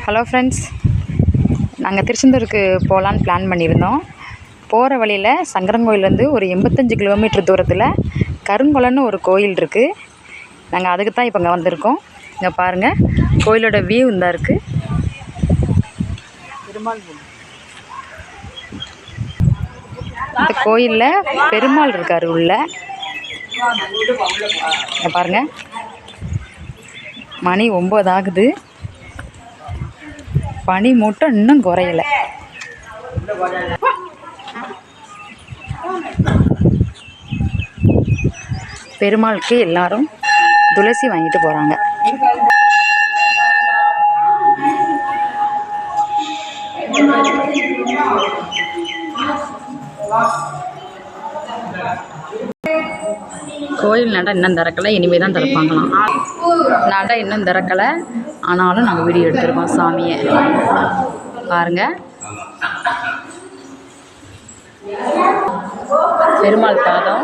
Hello friends, நாங்கள் திருச்செந்தூருக்கு போகலான்னு பிளான் பண்ணியிருந்தோம். போகிற வழியில் சங்கரன்கோயிலேருந்து ஒரு 85 கிலோமீட்டர் தூரத்தில் கருங்குளம்னு ஒரு கோயில் இருக்குது. நாங்கள் அதுக்கு தான் இப்போ இங்கே வந்திருக்கோம். இங்கே பாருங்கள், கோயிலோட வியூ இந்த இருக்குது. இந்த கோயிலில் பெருமாள் இருக்கார் உள்ள. இங்கே பாருங்கள், மணி 9 ஆகுது. பனி மூட்டம் இன்னும் குறையல. பெருமாளுக்கு எல்லாரும் துளசி வாங்கிட்டு போகிறாங்க. கோயில் நடை இன்னும் திறக்கலை, இனிமேல் தான் திறப்பாங்களாம். நடை இன்னும் திறக்கலை, ஆனாலும் நாங்கள் வீடியோ எடுத்துருக்கோம் சாமியை. பாருங்கள், பெருமாள் பாதம்.